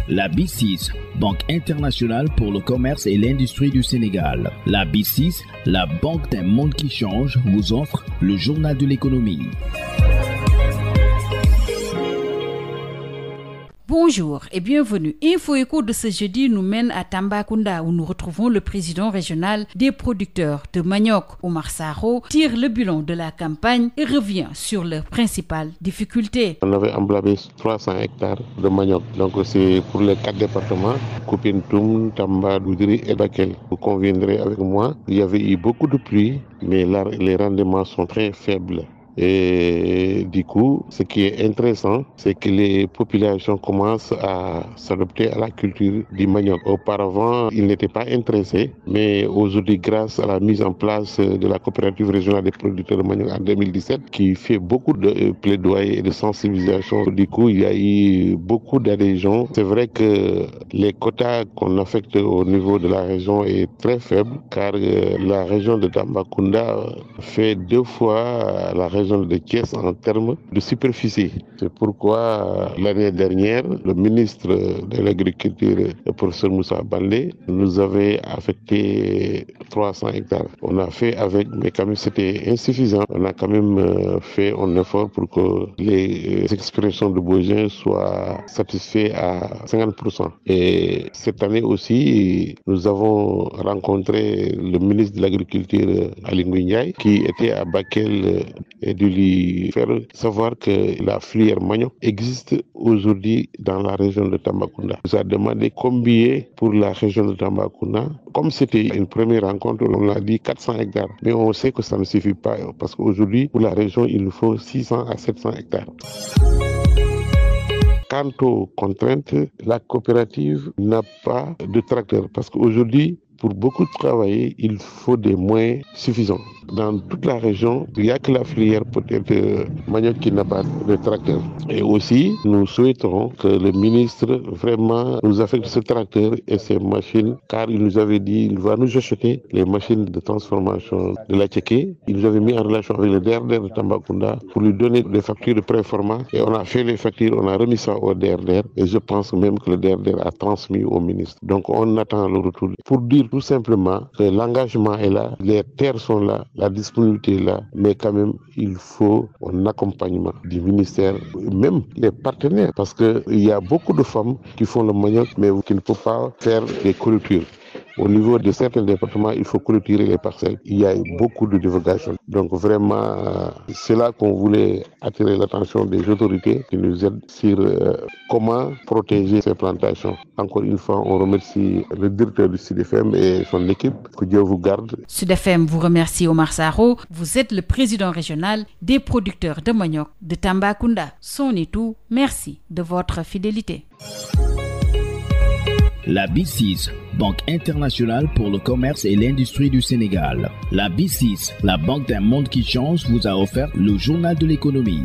La BICIS, Banque internationale pour le commerce et l'industrie du Sénégal. La BICIS, la banque d'un monde qui change, vous offre le journal de l'économie. Bonjour et bienvenue. Info Éco de ce jeudi nous mène à Tambacounda où nous retrouvons le président régional des producteurs de manioc. Oumar Sarro tire le bilan de la campagne et revient sur leurs principales difficultés. On avait emblâmé 300 hectares de manioc. Donc c'est pour les 4 départements, Koupintoum, Tamba, Doudiri et Bakel. Vous conviendrez avec moi, il y avait eu beaucoup de pluie, mais là, les rendements sont très faibles. Et du coup, ce qui est intéressant, c'est que les populations commencent à s'adapter à la culture du manioc. Auparavant, ils n'étaient pas intéressés, mais aujourd'hui, grâce à la mise en place de la coopérative régionale des producteurs de manioc en 2017, qui fait beaucoup de plaidoyer et de sensibilisation, du coup, il y a eu beaucoup d'adhésions. C'est vrai que les quotas qu'on affecte au niveau de la région est très faible, car la région de Tambacounda fait 2 fois la région de Thiès en termes de superficie. C'est pourquoi l'année dernière, le ministre de l'Agriculture, le professeur Moussa Baldé, nous avait affecté 300 hectares. On a fait avec, mais quand même c'était insuffisant. On a quand même fait un effort pour que les expressions de besoins soient satisfaites à 50%. Et cette année aussi, nous avons rencontré le ministre de l'Agriculture, Ali Ngouille Ndiaye, qui était à Bakel et de lui faire savoir que la filière manioc existe aujourd'hui dans la région de Tambacounda. Il nous a demandé combien pour la région de Tambacounda. Comme c'était une première rencontre, on a dit 400 hectares. Mais on sait que ça ne suffit pas parce qu'aujourd'hui, pour la région, il nous faut 600 à 700 hectares. Quant aux contraintes, la coopérative n'a pas de tracteur parce qu'aujourd'hui, pour beaucoup travailler, il faut des moyens suffisants. Dans toute la région, il n'y a que la filière peut-être manioc qui n'a pas de tracteur. Et aussi, nous souhaitons que le ministre vraiment nous affecte ce tracteur et ces machines, car il nous avait dit qu'il va nous acheter les machines de transformation de la Tchéquie. Il nous avait mis en relation avec le DRDR de Tambacounda pour lui donner des factures de préformat. Et on a fait les factures, on a remis ça au DRDR. Et je pense même que le DRDR a transmis au ministre. Donc on attend le retour. Pour dire tout simplement que l'engagement est là, les terres sont là, la disponibilité est là, mais quand même, il faut un accompagnement du ministère, même les partenaires, parce qu'il y a beaucoup de femmes qui font le manioc, mais qui ne peuvent pas faire des clôtures. Au niveau de certains départements, il faut clôturer les parcelles. Il y a beaucoup de divulgation. Donc vraiment, c'est là qu'on voulait attirer l'attention des autorités qui nous aident sur comment protéger ces plantations. Encore une fois, on remercie le directeur du Sud FM et son équipe. Que Dieu vous garde. Sud FM vous remercie Oumar Sarro. Vous êtes le président régional des producteurs de manioc de Tambacounda. Son et tout, merci de votre fidélité. La BICIS, Banque internationale pour le commerce et l'industrie du Sénégal. La BICIS, la banque d'un monde qui change, vous a offert le journal de l'économie.